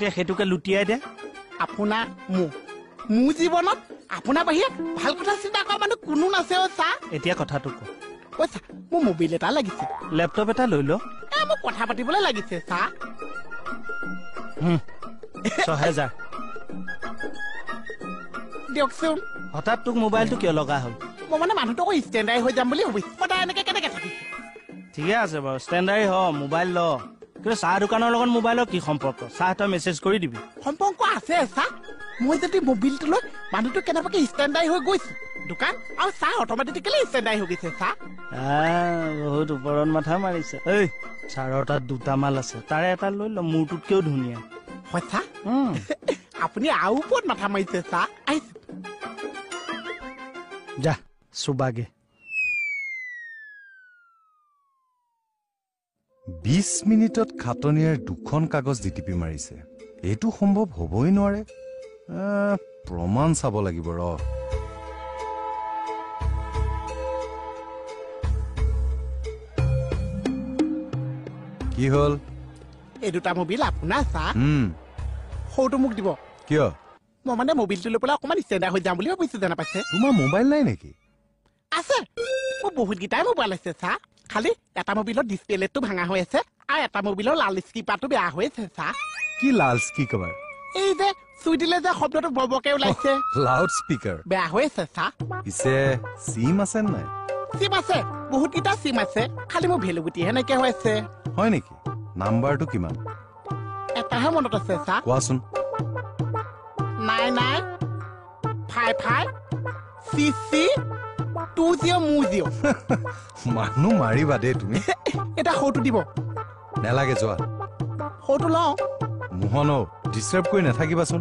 সেইটোকে লুটিয়াই দে আপোনাৰ মোৰ জীৱনত আপোনাৰ বাহিৰে ভাল কথা চিন্তা কৰা মানুহ কোনো নাছে অ' চা এতিয়া কথাটো ক অ' চা মোৰ মোবাইল এটা লাগিছে লেপটপ এটা লৈ ল মোক কথা পাতিবলৈ লাগিছে চা ৬,০০০ দিয়কচোন হঠাৎ তোক মোবাইলটো কিয় লগা হ'ল মই মানে মানুহটো আকৌ ষ্টেণ্ডাৰ্ড হৈ যাম বুলি ভাবিছো সদায় এনেকে কেনেকে থাকিছে ঠিকে আছে বাৰু ষ্টেণ্ডাৰ্ড হ মোবাইল ল কিন্তু চাহ দোকানৰ লগত মোবাইলৰ কি সম্পৰ্ক চাহ তই মেছেজ কৰি দিবি সম্পৰ্ক আছে চা মই যদি মোবাইলটো লৈ মানুহটো কেনেবাকে ষ্টেণ্ডাৰ্ড হৈ গৈছো দোকান আৰু চাহ অট'মেটিকেলি ষ্টেণ্ডাৰ্ড হৈ গৈছে চা বহুত ওপৰত মাথা মাৰিছে ঐ ছাৰৰ তাত দুটা মাল আছে তাৰে এটা লৈ ল মোৰটোতকেও ধুনীয়া হয় চা আপুনি আৰু ওপৰত মাথা মাৰিছে চা আহিছো যা চুবাগে ২০ মিনিটত খাটনিয়াৰ দুখন কাগজ ডিটিপি মাৰিছে এইটো সম্ভৱ হ'বই নোৱাৰে প্ৰমাণ চাব লাগিব ৰ কি হ'ল এই দুটা মোবাইল আপোনাৰ চা সৌটো মোক দিব কিয় মই মানে মোবাইলটো লৈ পেলাই অকণমান ষ্টেণ্ডাৰ্ড হৈ যাম বুলি ভাবিছো জানা পাইছে তোমাৰ মোবাইল নাই নেকি আছে মোৰ বহুত কেইটাই মোবাইল আছে চা খালি এটা মোবাইলৰ ডিছপ্লেটো ভাঙা হৈ আছে আৰু এটা মোবাইলৰ লাল স্কিপাৰটো বেয়া হৈ আছে চা কি লাল স্কিপাৰ এই যে চুই দিলে যে শব্দটো বৰবৰকে ওলাইছে লাউড স্পিকাৰ বেয়া হৈ আছে চা পিছে চিম আছে নাই চিম আছে বহুত কেইটা চিম আছে খালি মোৰ ভেলু গুটিহে নাইকিয়া হৈ আছে হয় নেকি নাম্বাৰটো কিমান এটাহে মনত আছে চা কোৱাচোন 9955CC20 মানুহ মাৰিবা দেই তুমি এটা সৌটো দিব নেলাগে যোৱা সৌটো লওঁ মোহন ডিষ্টাৰ্ব কৰি নাথাকিবাচোন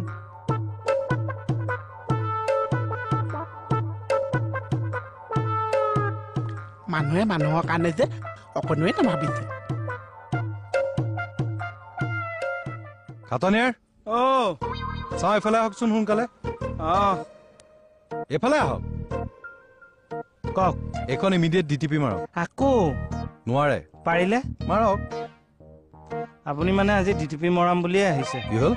মানুহে মানুহৰ কাৰণে যে অকণোৱে নাভাবিছে খাটনিয়াৰ চাওঁ এইফালে আহকচোন সোনকালে এইফালে আহক কওক এইখন ইমিডিয়েট ডিটিপি মাৰক আকৌ নোৱাৰে পাৰিলে মাৰক আপুনি মানে আজি ডিটিপি মৰাম বুলিয়ে আহিছে কি হ'ল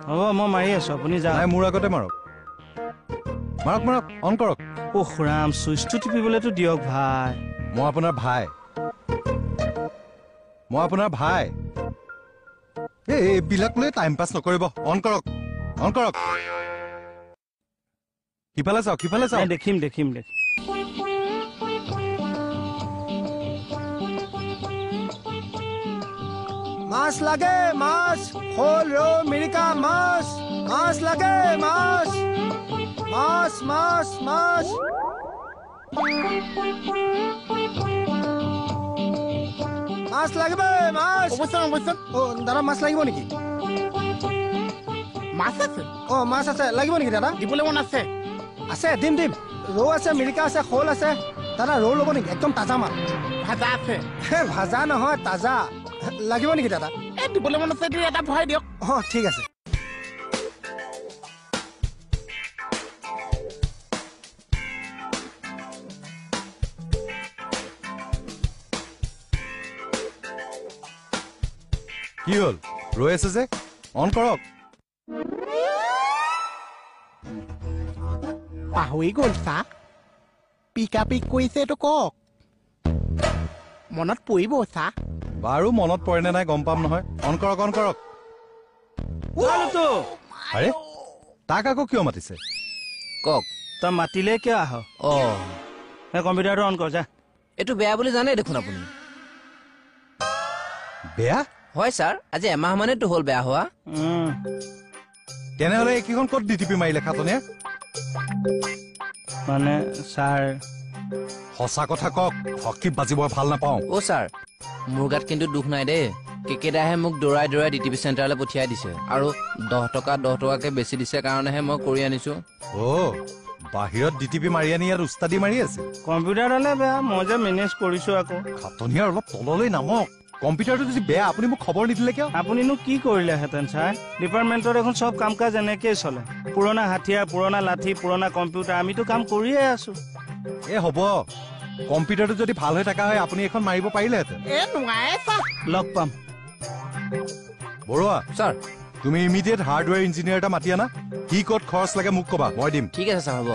হ'ব মই মাৰি আছো আপুনি যা নাই মোৰ আগতে মাৰক মাৰক মাৰক অন কৰক খুৰাম চুইচটো টিপিবলৈতো দিয়ক ভাই মই আপোনাৰ ভাই এইবিলাক লৈ টাইম পাছ নকৰিব অন কৰক সিফালে চাওক দেখিম মাছ লাগে মাছ শ'ল ৰৌ মিৰিকা মাছ লাগে মাছ লাগিব মাছ দাদা মাছ লাগিব নেকি মাছ আছে মাছ আছে লাগিব নেকি দাদা দিবলৈ মন আছে দিম ৰৌ আছে মিৰিকা আছে শ'ল আছে দাদা ৰৌ ল'ব নেকি একদম তাজা মাছ ভাজা আছে ভাজা নহয় তাজা লাগিব নেকি দাদা দিবলৈ মন আছে এটা ভৰাই দিয়ক ঠিক আছে কি হ'ল ৰৈ আছে যে অন কৰক পাহৰি গ'ল চা পিকা পিক কৰিছে এইটো কওক মনত পৰিব চা বাৰু মনত পৰে নে নাই গম পাম নহয় অন কৰক আৰে তাক আকৌ কিয় মাতিছে কওক তই মাতিলে কিয় আহ কম্পিউটাৰটো অন কৰ যা এইটো বেয়া বুলি জানে দেখোন আপুনি বেয়া হয় ছাৰ আজি এমাহ মানেতো হ'ল বেয়া হোৱা তেনেহ'লে এইকেইখন ক'ত ডিটিপি মাৰিলে খাটনিয়াৰ মানে ছাৰ সঁচা কথা কওক হকি বাজিব ভাল নাপাওঁ ছাৰ মোৰ গাত কিন্তু দুখ নাই দেই কেকেদাহে মোক দৌৰাই ডিটিপি চেণ্টাৰলৈ পঠিয়াই দিছে আৰু 10 টকাকে বেছি দিছে কাৰণেহে মই কৰি আনিছো বাহিৰত ডিটিপি মাৰি আনি ইয়াত উস্তাদি মাৰি আছে কম্পিউটাৰডালে বেয়া মই যে মেনেজ কৰিছো আকৌ খাটনিয়াৰ অলপ তললৈ নামক কম্পিউটাৰটো যদি বেয়া আপুনি মোক খবৰ নিদিলে কিয় আপুনিনো কি কৰিলেহেঁতেন ছাৰ ডিপাৰ্টমেণ্টৰ এখন চব কাম কাজ এনেকেই চলে পুৰণা হাথিয়াৰ পুৰণা লাঠি পুৰণা কম্পিউটাৰ আমিতো কাম কৰিয়ে আছো হ'ব কম্পিউটাৰটো যদি ভাল হৈ থকা হয় আপুনি এখন মাৰিব পাৰিলেহেঁতেন। নোৱাৰে ছাৰ। লগ পাম। বৰুৱা ছাৰ তুমি ইমিডিয়েট হাৰ্ডৱেৰ ইঞ্জিনিয়াৰ এটা মাতি আনা। কি ক'ত খৰচ লাগে মোক ক'বা, মই দিম। ঠিক আছে ছাৰ হ'ব।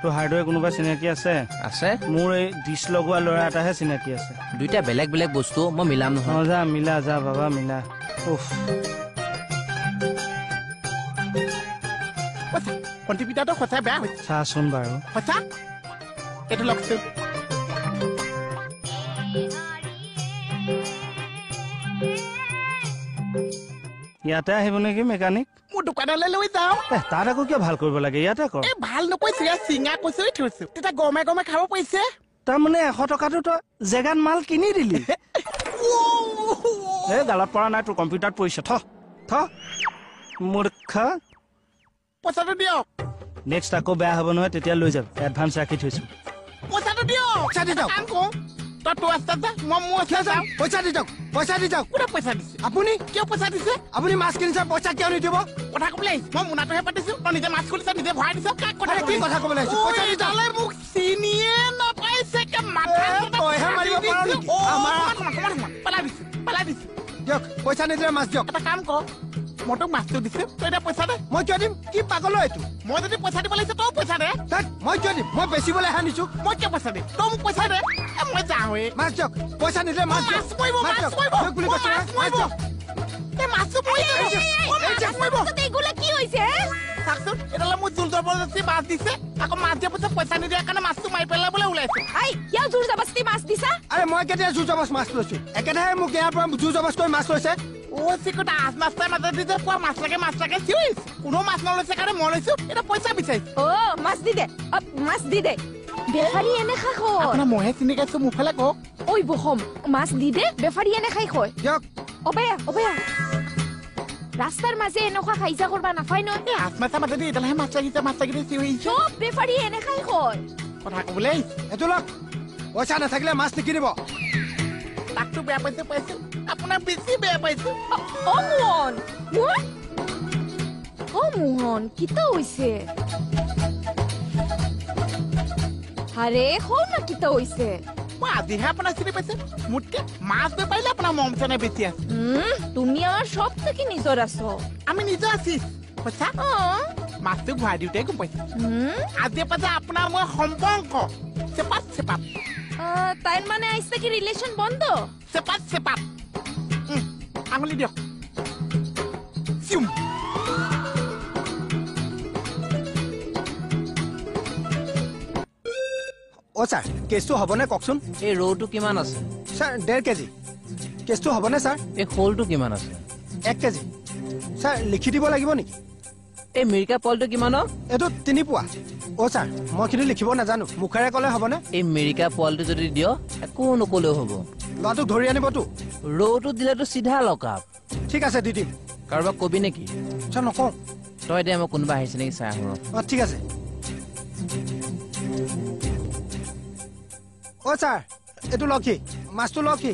তোৰ হাৰ্ডৱেৰ কোনোবা চিনাকি আছে? আছে। মোৰ এই ডিছ লগোৱা ল'ৰা এটাহে চিনাকি আছে। দুইটা বেলেগ বেলেগ বস্তু মই মিলাম নহয়। যা মিলা যা বাবা মিলা। কণ্ট্ৰিবিউটাৰটো সঁচাই বেয়া হৈছে। চাচোন বাৰু। সঁচা এইটো লওকচোন। ইয়াতে আহিব নেকি মেকানিক? মোৰ দোকানলৈ লৈ যাওঁ। তাত আকৌ কিয় ভাল কৰিব লাগে, ইয়াতে কৰ। এই ভাল নকৈছো, চিঙা কৈছো থৈছো, তেতিয়া গৰমে গৰমে খাব পাৰিছে। তাৰমানে 100 টকাটো তই জেগাত মাল কিনি দিলি। এই গালত পৰা নাই, তোৰ কম্পিউটাৰত পৰিছে। থ মূৰ্খা। পইচাটো দিয়ক। নেক্সট আকৌ বেয়া হ'ব নহয়, তেতিয়া লৈ যাম। এডভান্স ৰাখি থৈছো। পইচাটো দিয়ক। পইচা দি যাওক। কাম কৰো তই তোৰ আছে যা, মই মোৰ আছে যাওঁ। পইচা দি যাওক, পইচা দি যাওক। কোনে পইচা দিছে? আপুনি কিয় পইচা দিছে? আপুনি মাছ কিনিছে, পইচা কিয় নিদিব? কথা ক'বলৈ আহিছো, মই মোনাটোহে পাতিছো। তই নিজে মাছ খুলিছ, নিজে ভৰাই দিছ। কাক আৰে কি কথা ক'বলৈ আহিছো? পইচা দি যাওক। মোক চিনিয়ে নাপাইছে। মাথা তইহে মাৰিব পাৰ নেকি? পেলাই দিছো। দিয়ক, পইচা নিদিলে মাছ দিয়ক। এটা কাম কৰ, মই তোক মাছটো দিছো, তই এতিয়া পইচা দে। মই কিয় দিম? কি পাগল এইটো? মই যদি পইচা দিব লাগিছে তই পইচা দে। মই কিয় দিম? মই বেচিবলৈ আনিছো। মই কিয় পইচা দিম? তই মোক পইচা দে। মই যাওঁৱে। মাছ দিয়ক, পইচা নিদিলে মাছ দিয়ক। মাছ দিয়ক বুলি কৈছো নহয়, মাছ দিয়ক। মাছটো মৰিব। কি হৈছে? চাকচোন, এটালে মোৰ জোৰ জবৰদস্তি মাছ দিছে, আকৌ মাছ দিয়া পিছত পইচা নিদিয়াৰ কাৰণে মাছটো মাৰি পেলাবলৈ ওলাইছে। কিয় জোৰ জবস্তি মাছ দিছা? আৰে মই কেতিয়া জোৰ জবজ মাছ লৈছো? একেদাহে মোক ইয়াৰ পৰা জোৰ জবজ কৰি মাছ লৈছে। চিকুটা আজ মাছটাৰ মাজত যে পোৱা মাছ লাগে চিঞৰিছে। কোনো মাছ নলৈছে কাৰণে মই লৈছো, এটা পইচা বিচাৰিছো। মাছ দি দে, মাছ দি দে। বেপাৰী এনে খাই খয়। আপোনাৰ মহে চিনি গাইছো, মোৰ ফালে কওক। ঐ বহম, মাছ দি দে, বেপাৰী এনে খাই খয়। দিয়ক। অবেয়া ৰাস্তাৰ মাজে এনেকুৱা খাইজা কৰবা নাপায় ন। আজ মাছৰ মাজেদি এডালহে মাছ লাগিছে চিঞৰিছে। চব বেপাৰী এনে খাই খয়। কথা ক'বলৈ আহিছো। এইটো লওক, পইচা নাথাকিলে মাছ নিকিনিব। তাকতো বেয়া পাইছো আপোনাক বেছি বেয়া পাইছো। মোহন কিতা হৈছে? আৰে হৌ না কিতা হৈছে? মই আজিহে আপোনাক চিনি পাইছো। মোতকে মাছ বেপাৰিলে আপোনাৰ মৰম চেনেহ বেছি আছে। তুমি আমাৰ সব থেকে নিজৰ আছো। আমি নিজৰ আছি পইচা মাছটো ঘূৰাই দিওঁতে গম পাইছো। আজিৰ পৰা আপোনাৰ মই সম্পৰ্ক চেপাত তাইৰ মানে আইছে কি ৰিলেশ্যন বন্ধ? চেপাত আঙুলি দিয়ক। ছাৰ, কেছটো হ'বনে কওকচোন? এই ৰৌটো কিমান আছে? Sir 1.5 KG. কেছটো হ'বনে ছাৰ? এই শ'লটো কিমান আছে? 1 কেজি। ছাৰ লিখি দিব লাগিব নেকি? এই মিৰিকা পলটো কিমান? এইটো 3 পোৱা। ছাৰ মই কিন্তু লিখিব নাজানো, মুখেৰে ক'লে হ'বনে? এই মিৰিকা পলটো যদি দিয় একো নকলেও হ'ব। ল'ৰাটোক ধৰি আনিবতো? ৰৌটো দিলেতো চিধা লকাপ। ঠিক আছে, দি দিম। কাৰোবাক কবি নেকি? ছাৰ নকওঁ। তই এতিয়া মই কোনোবা আহিছে নেকি চাই আহোঁ। ঠিক আছে। ছাৰ এইটো লক্ষী, মাছটো লক্ষী।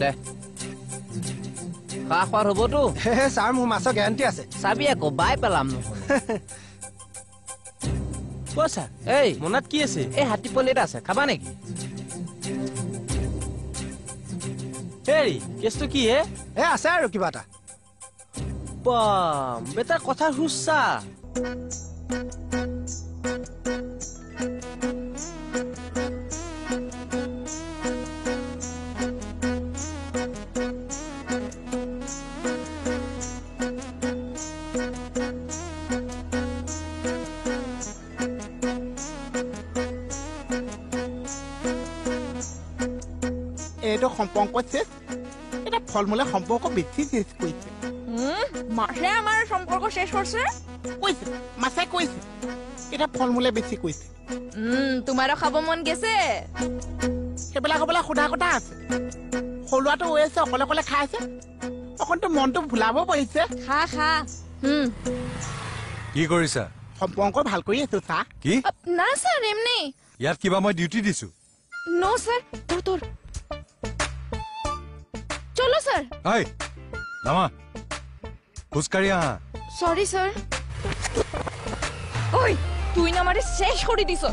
দে খা খোৱাৰ হ'বতো। ছাৰ মোৰ মাছৰ গেৰাণ্টি আছে। চাবি আকৌ বাই পেলাম নহ'লে। পইচা এই মনত কি আছে? এই হাতী পলি এটা আছে, খাবা নেকি? হেৰি কেছটো কি হে? আছে আৰু কিবা এটা। বেটা কথা শুচ্ছা। এইটো সম্পৰ্ক শেষ, এটা ফল মূলে সম্পৰ্ক বেছি শেষ কৰিছে। মাছে আমাৰ সম্পৰ্ক শেষ কৰিছে কৈছে, মাছে কৈছে এটা ফল মূলে বেছি কৈছে। তোমাৰো খাব মন গেছে? সেইবিলাক হ'বলৈ সোধা কথা আছে। সৰুৱাটো হৈ আছে, অকলে খাই আছে, অকণটো মনটো ভুলাব পাৰিছে। খা কি কৰিছা? সম্পৰ্ক ভাল কৰি আছো ছাৰ। কি? না স্যার এমনি। ইয়াত কিবা মই ডিউটি দিছো? নো স্যার, তোর চলো স্যার। হাই নামা, খোজকাঢ়ি আহা। Sorry sir. ওই তুই না আমারে শেষ করে দিছ।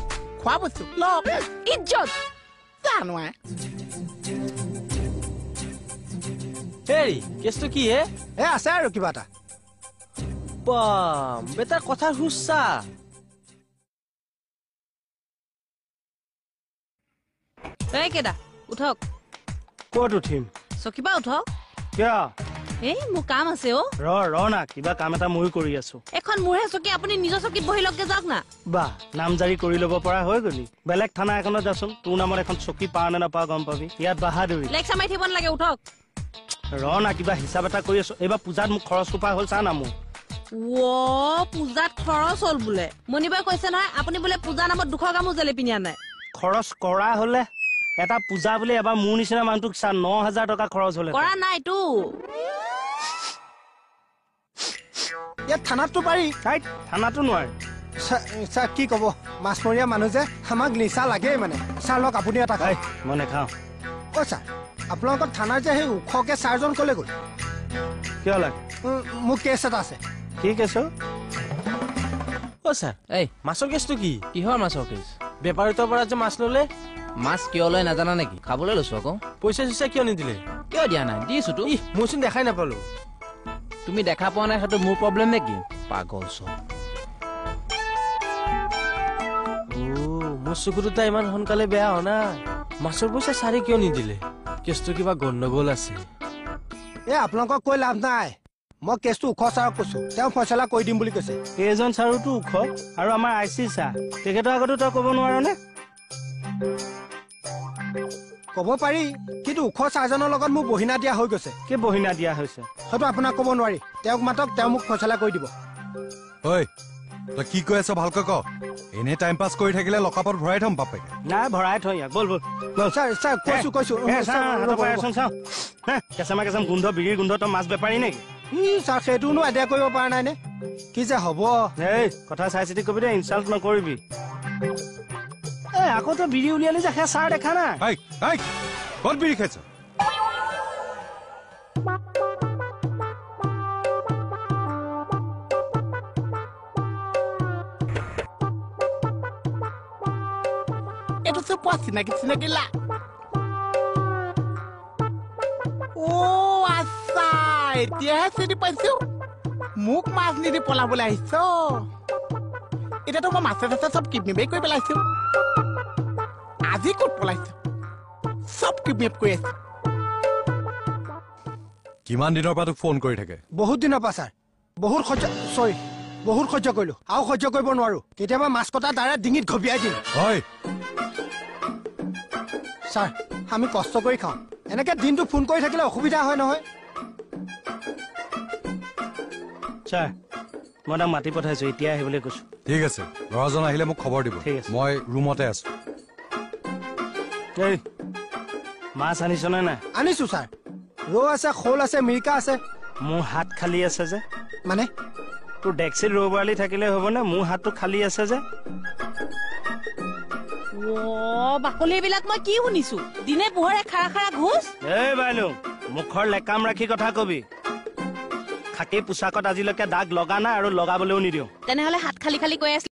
খোৱা বস্তু লওক ইজ্জত জানো হেৰি কেছটো কি হে এ আছে আৰু কিবা এটা বাম বেটাৰ কথা হুচ্ছা এই কেডা উঠক ক'ত উঠিম চকীপা উঠক কিয় এই মোৰ কাম আছে অ ৰ না কিবা কাম এটা ময়ো কৰি আছো এখন মোৰহে চকী আপুনি নিজৰ চকীত বহি লগে যাওক না বাহ নামজাৰি কৰি ল'ব পৰা হৈ গলি বেলেগ থানা এখনত যাচোন তোৰ নামত এখন চকী পাৱ নে নাপাৱ গম পাবি ইয়াত বাহাদুৰি লেকচা মাৰি থাকিব নালাগে উঠক না কিবা হিচাপ এটা কৰি আছো এইবাৰ পূজাত মোক খৰচ কোপা হ'ল চা না মোৰ পূজাত খৰচ হ'ল বোলে মণিবাই কৈছে নহয় আপুনি বোলে পূজা নামত 200 গ্ৰামো জেলেপি নিয়া নাই খৰচ কৰা হলে এটা পূজা বুলি এবাৰ মোৰ নিচিনা মানুহটোক চা 9,000 টকা খৰচ হলে কৰা নাইতো ইয়াত থানাততো পাৰি থানাতো নোৱাৰে ছাৰ কি ক'ব মাছমৰীয়া মানুহ যে আমাক নিচা লাগেই মানে ছাৰ লওক আপুনি এটা খাই মই নেখাওঁ অ' ছাৰ আপোনালোকৰ থানাৰ যে সেই ওখকে ছাৰজন ক'লে গ'ল কিয় লাগে মোৰ কেছ এটা আছে কি কেছ অ ছাৰ এই মাছৰ কেছটো কি কিহৰ মাছৰ কেছ বেপাৰীটোৰ পৰা যে মাছ ললে মাছ কিয় লয় নাজানা নেকি খাবলৈ লৈছো আকৌ পইচা চইচা কিয় নিদিলে কিয় দিয়া নাই দিছোতো মইচোন দেখাই নাপালো তুমি দেখা পোৱা নাই সেইটো মোৰ প্ৰব্লেম নেকি পাগল চব মোৰ চকুটো তাই ইমান সোনকালে বেয়া হোৱা নাই মাছৰ পইচা চাৰি কিয় নিদিলে কেছটো কিবা গণ্ডগোল আছে এ আপোনালোকক কৈ লাভ নাই মই কেছটো ওখ ছাৰক কৈছো তেওঁ ফয়চলা কৰি দিম বুলি কৈছে এইজন ছাৰোতো ওখ আৰু আমাৰ IC ছাৰ তেখেতৰ আগতো তই ক'ব নোৱাৰ নে ক'ব পাৰি কিন্তু ওখ ছাৰজনৰ লগত মোক বহিনা দিয়া হৈ গৈছে কি বহিনা দিয়া হৈছে হয়তো আপোনাক ক'ব নোৱাৰি তেওঁক মাতক তেওঁ মোক ফয়চলা কৰি দিব ঐ তই কি কৈ আছ ভালকৈ ক এনে টাইম পাছ কৰি থাকিলে লকাপত ভৰাই থম বাপেকে নাই ভৰাই থৈ ইয়াক বল ছাৰ কৈছো কেঁচামা কেঁচাম গোন্ধ বিৰিৰ গোন্ধ তই মাছ বেপাৰী নেকি ছাৰ সেইটোনো আদায় কৰিব পৰা নাই নে কি যে হ'ব এই কথা চাই চিতি কবি দে ইনচাল্ট নকৰিবি আকৌ তই বিৰি উলিয়ালি যে ছাৰ দেখা নাই ক'ত বিৰি খাইছ এইটো চব পোৱা চিনাকি লা আচ্ছা এতিয়াহে চিনি পাইছো মোক মাছ নিদি পলাবলৈ আহিছ এতিয়াতো মই মাছে চাছে চব কিডনেপেই কৰি পেলাইছো আজি ক'ত পলাইছো চব কিডনেপ কৰি আছো কিমান দিনৰ পৰা তোক ফোন কৰি থাকে বহুত দিনৰ পৰা ছাৰ বহুত সহ্য কৰিলো আৰু সহ্য কৰিব নোৱাৰো কেতিয়াবা মাছ কটা দ্বাৰা ডিঙিত ঘপিয়াই দিম হয় ছাৰ আমি কষ্ট কৰি খাওঁ এনেকে দিনটো ফোন কৰি থাকিলে অসুবিধা হয় নহয় ছাৰ মই তাক মাতি পঠাইছো এতিয়া আহিবলৈ কৈছো ঠিক আছে ল'ৰাজন আহিলে মোক খবৰ দিব ঠিক আছে। মই ৰুমতে আছো এই মাছ আনিছ নে নাই আনিছো ছাৰ ৰৌ আছে শ'ল আছে মিৰিকা আছে মোৰ হাত খালী আছে যে মানে তোৰ ডেক্সিত ৰৌ বৰালি থাকিলে হ'বনে মোৰ হাতটো খালী আছে যে বাকলি বিলাক মই কি শুনিছো দিনে পোহৰে খাৰা খাৰা ঘোষ এই বাইলুং মুখৰ লেকাম ৰাখি কথা কবি খাকী পোছাকত আজিলৈকে দাগ লগা নাই আৰু লগাবলৈও নিদিওঁ তেনেহলে হাত খালি খালি কৈ আছে